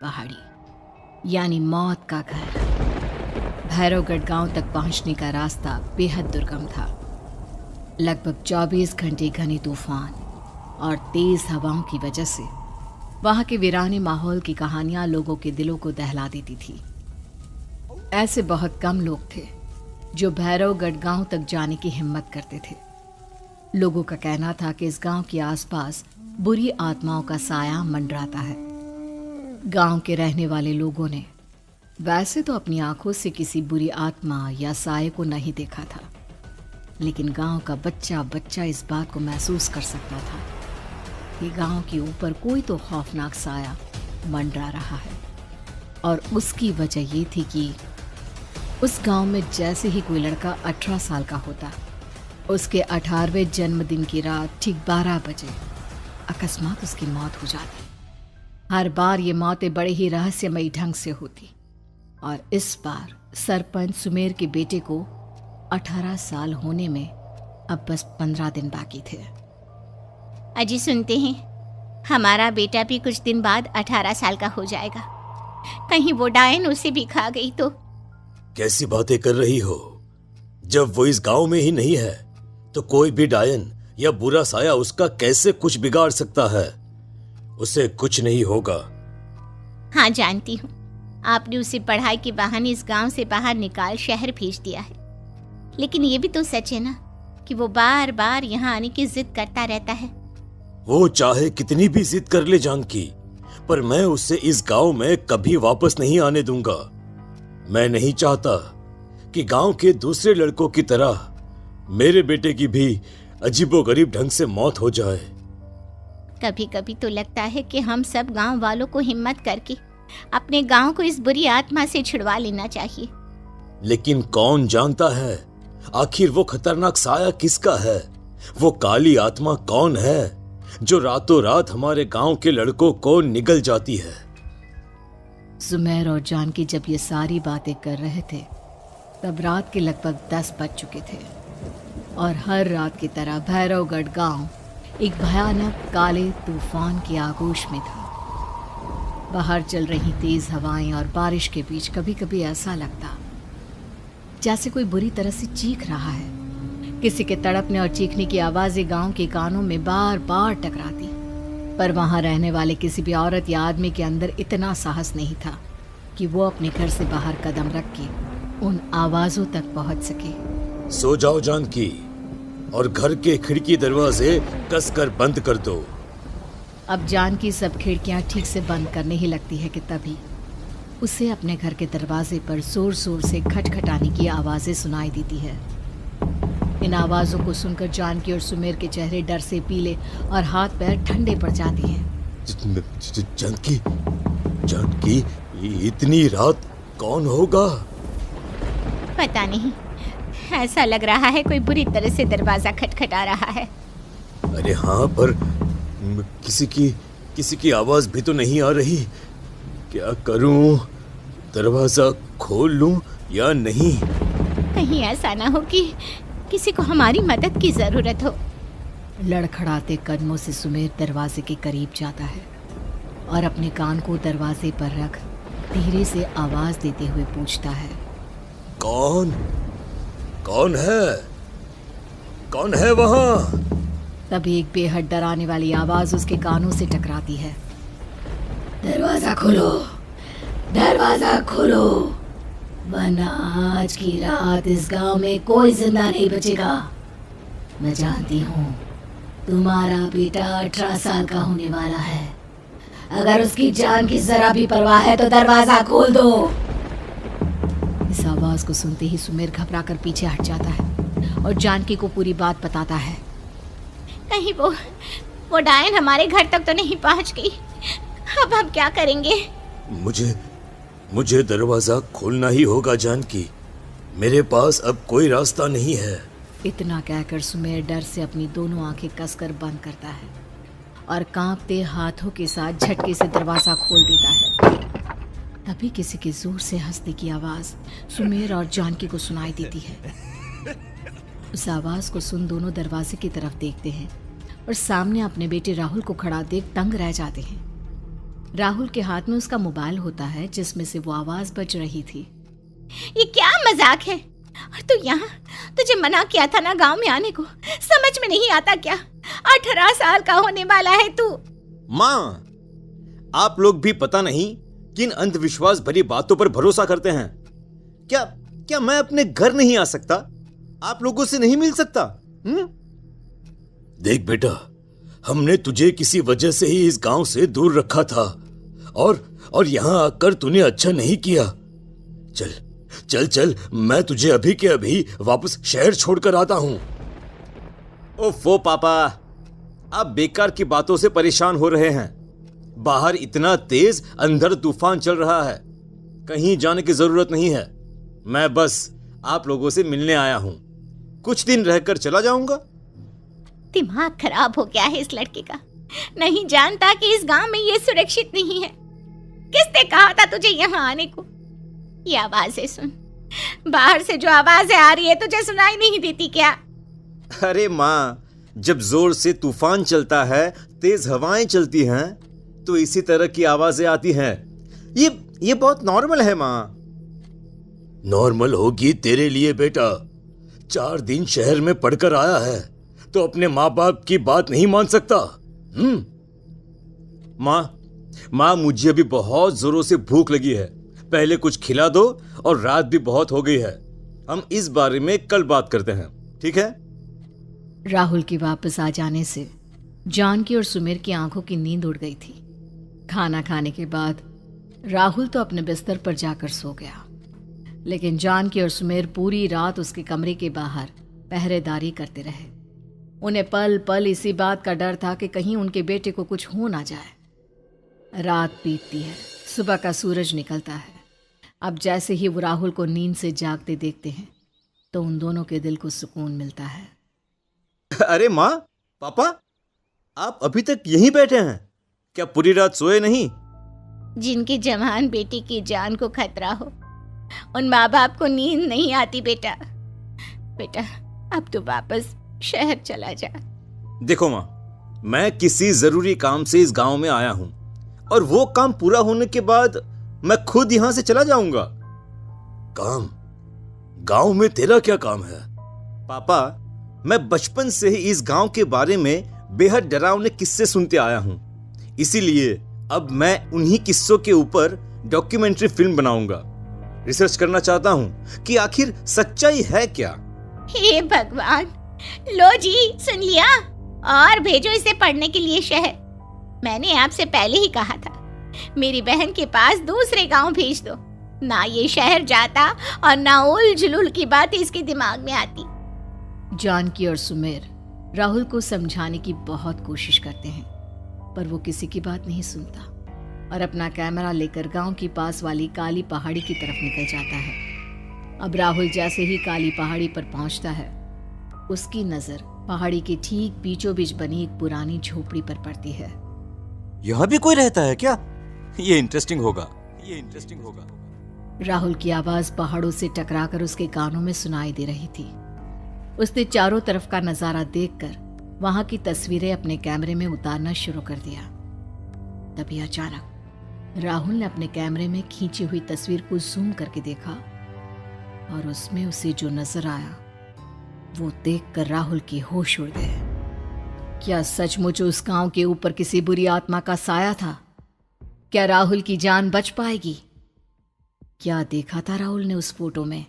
पहाड़ी यानी मौत का घर। भैरवगढ़ गांव तक पहुंचने का रास्ता बेहद दुर्गम था। लगभग 24 घंटे घने तूफान और तेज हवाओं की वजह से वहां के वीराने माहौल की कहानियां लोगों के दिलों को दहला देती थी। ऐसे बहुत कम लोग थे जो भैरवगढ़ गांव तक जाने की हिम्मत करते थे। लोगों का कहना था कि इस गांव के आसपास बुरी आत्माओं का साया मंडराता है। गांव के रहने वाले लोगों ने वैसे तो अपनी आंखों से किसी बुरी आत्मा या साये को नहीं देखा था, लेकिन गांव का बच्चा बच्चा इस बात को महसूस कर सकता था कि गांव के ऊपर कोई तो खौफनाक साया मंडरा रहा है। और उसकी वजह ये थी कि उस गांव में जैसे ही कोई लड़का 18 साल का होता, उसके 18वें जन्मदिन की रात ठीक 12 बजे अकस्मात उसकी मौत हो जाती। हर बार ये मौतें बड़े ही रहस्यमयी ढंग से होती और इस बार सरपंच सुमेर के बेटे को 18 साल होने में अब बस 15 दिन बाकी थे। अजी सुनते हैं, हमारा बेटा भी कुछ दिन बाद 18 साल का हो जाएगा। कहीं वो डायन उसे भी खा गई तो? कैसी बातें कर रही हो? जब वो इस गांव में ही नहीं है तो कोई भी डायन या बुरा साया उसका कैसे कुछ बिगाड़ सकता है? उसे कुछ नहीं होगा। हाँ जानती हूँ, आपने उसे पढ़ाई के बहाने इस गांव से बाहर निकाल शहर भेज दिया है, लेकिन ये भी तो सच है ना कि वो बार बार यहाँ आने की जिद करता रहता है। वो चाहे कितनी भी जिद कर ले जानकी, पर मैं उसे इस गांव में कभी वापस नहीं आने दूंगा। मैं नहीं चाहता कि गांव के दूसरे लड़कों की तरह मेरे बेटे की भी अजीबोगरीब ढंग से मौत हो जाए। कभी कभी तो लगता है कि हम सब गांव वालों को हिम्मत करके अपने गांव को इस बुरी आत्मा से छुड़वा लेना चाहिए। लेकिन कौन जानता है आखिर वो खतरनाक साया किसका है? वो काली आत्मा कौन है जो रातों रात हमारे गांव के लड़कों को निगल जाती है? सुमेर और जानकी जब ये सारी बातें कर रहे थे तब रात के लगभग 10 बज चुके थे और हर रात की तरह भैरवगढ़ गांव एक भयानक काले तूफान की आगोश में था। बाहर चल रही तेज हवाएं और बारिश के बीच कभी कभी ऐसा लगता जैसे कोई बुरी तरह से चीख रहा है। किसी के तड़पने और चीखने की आवाजें गांव के कानों में बार बार टकराती, पर वहां रहने वाले किसी भी औरत या आदमी के अंदर इतना साहस नहीं था कि वो अपने घर से बाहर कदम रख के उन आवाजों तक पहुंच सके। सो जाओ जानकी और घर के खिड़की दरवाजे कसकर बंद कर दो। अब जानकी सब खिड़कियां ठीक से बंद करने ही लगती है कि तभी उसे अपने घर के दरवाजे पर जोर जोर से खटखटाने की आवाजें सुनाई देती है। इन आवाजों को सुनकर जानकी और सुमेर के चेहरे डर से पीले और हाथ पैर ठंडे पड़ जाते हैं। जानकी, जानकी, इतनी रात कौन होगा? पता नहीं, ऐसा लग रहा है कोई बुरी तरह से दरवाजा खटखटा रहा है। अरे हाँ, पर किसी की आवाज भी तो नहीं आ रही। क्या करूं? दरवाजा खोल लूं या नहीं? कहीं ऐसा ना हो कि किसी को हमारी मदद की जरूरत हो। लड़खड़ाते कदमों से सुमेर दरवाजे के करीब जाता है और अपने कान को दरवाजे पर रख धीरे से आवाज देते हुए पूछता है, कौन है? कौन है वहां? तभी एक बेहद डराने वाली आवाज उसके कानों से टकराती है। दरवाजा खोलो, दरवाजा खोलो, वरना आज की रात इस गांव में कोई जिंदा नहीं बचेगा। मैं जानती हूँ तुम्हारा बेटा 18 साल का होने वाला है। अगर उसकी जान की जरा भी परवाह है तो दरवाजा खोल दो। इस आवाज को सुनते ही सुमेर घबरा कर पीछे हट जाता है और जानकी को पूरी बात बताता है। कहीं वो डायन हमारे घर तक तो नहीं पहुंच गई? अब हम क्या करेंगे? मुझे दरवाजा खोलना ही होगा जानकी। मेरे पास अब कोई रास्ता नहीं है। इतना कहकर सुमेर डर से अपनी दोनों आंखें कसकर बंद करता है और कांपते हाथों के साथ झटके से दरवाजा खोल देता है। तभी किसी के जोर से हंसने की आवाज सुमेर और जानकी को सुनाई देती है। उस आवाज को सुन दोनों दरवाजे की तरफ देखते हैं और सामने अपने बेटे राहुल को खड़ा देख दंग रह जाते हैं। राहुल के हाथ में उसका मोबाइल होता है जिसमें से वो आवाज बज रही थी। ये क्या मजाक है? और तू यहाँ, तुझे मना किया था ना गांव में आने को, समझ में नहीं आता क्या? 18 साल का होने वाला है तू। माँ, आप लोग भी पता नहीं किन अंधविश्वास भरी बातों पर भरोसा करते हैं। क्या क्या मैं अपने घर नहीं आ सकता? आप लोगों से नहीं मिल सकता? देख बेटा, हमने तुझे किसी वजह से ही इस गांव से दूर रखा था और यहां आकर तूने अच्छा नहीं किया। चल चल चल, मैं तुझे अभी के अभी वापस शहर छोड़कर आता हूं। ओफो पापा, आप बेकार की बातों से परेशान हो रहे हैं। बाहर इतना तेज अंधड़ तूफान चल रहा है, कहीं जाने की जरूरत नहीं है। मैं बस आप लोगों से मिलने आया हूं, कुछ दिन रहकर चला जाऊंगा। दिमाग खराब हो गया है इस लड़के का, नहीं जानता कि इस गांव में ये सुरक्षित नहीं है। किसने कहा था तुझे यहाँ आने को? ये आवाजें सुन, बाहर से जो आवाजें आ रही है तुझे सुनाई नहीं देती क्या? अरे माँ, जब जोर से तूफान चलता है, तेज हवाएं चलती हैं, तो इसी तरह की आवाजें आती हैं। ये बहुत नॉर्मल है माँ। नॉर्मल होगी तेरे लिए बेटा। 4 दिन शहर में पढ़कर आया है तो अपने माँ बाप की बात नहीं मान सकता। माँ, मुझे अभी बहुत जोरों से भूख लगी है, पहले कुछ खिला दो, और रात भी बहुत हो गई है। हम इस बारे में कल बात करते हैं, ठीक है? राहुल के वापस आ जाने से जानकी और सुमेर की आंखों की नींद उड़ गई थी। खाना खाने के बाद राहुल तो अपने बिस्तर पर जाकर सो गया, लेकिन जानकी और सुमेर पूरी रात उसके कमरे के बाहर पहरेदारी करते रहे। उन्हें पल पल इसी बात का डर था कि कहीं उनके बेटे को कुछ हो ना जाए। रात बीतती है, सुबह का सूरज निकलता है। अब जैसे ही वो राहुल को नींद से जागते देखते हैं तो उन दोनों के दिल को सुकून मिलता है। अरे माँ, पापा, आप अभी तक यहीं बैठे हैं? क्या पूरी रात सोए नहीं? जिनकी जवान बेटी की जान को खतरा हो, उन माँ बाप को नींद नहीं आती बेटा। बेटा, अब तो वापस शहर चला जा। देखो माँ, मैं किसी जरूरी काम से इस गांव में आया हूं, और वो काम पूरा होने के बाद मैं खुद यहां से चला जाऊंगा। काम? गांव में तेरा क्या काम है? पापा, मैं बचपन से ही इस गांव के बारे में बेहद डरावने किस्से सुनते आया हूं, इसीलिए अब मैं उन्हीं किस्सों के ऊपर डॉक्यूमेंट्री फिल्म बनाऊंगा। रिसर्च करना चाहता हूं कि आखिर सच्चाई है क्या। हे भगवान, लो जी, सुन लिया, और भेजो इसे पढ़ने के लिए शहर। मैंने आपसे पहले ही कहा था, मेरी बहन के पास दूसरे गांव भेज दो। ना ये शहर जाता और ना उल जुलूल की बात इसके दिमाग में आती। जानकी और सुमेर राहुल को समझाने की बहुत कोशिश करते हैं, पर वो किसी की बात नहीं सुनता और अपना कैमरा लेकर गांव की पास वाली काली पहाड़ी की तरफ निकल जाता है। अब राहुल जैसे ही काली पहाड़ी पर पहुंचता है, उसकी नजर पहाड़ी के ठीक बीचों बीच बनी एक पुरानी झोपड़ी पर पड़ती है। यहाँ भी कोई रहता है क्या? ये इंटरेस्टिंग होगा। राहुल की आवाज पहाड़ों से टकराकर उसके कानों में सुनाई दे रही थी। उसने चारों तरफ का नजारा देखकर वहां की तस्वीरें अपने कैमरे में उतारना शुरू कर दिया। तभी अचानक राहुल ने अपने कैमरे में खींची हुई तस्वीर को जूम करके देखा, और उसमें उसे जो नजर आया वो देखकर राहुल की होश उड़ गए। क्या सचमुच उस गांव के ऊपर किसी बुरी आत्मा का साया था? क्या राहुल की जान बच पाएगी? क्या देखा था राहुल ने उस फोटो में?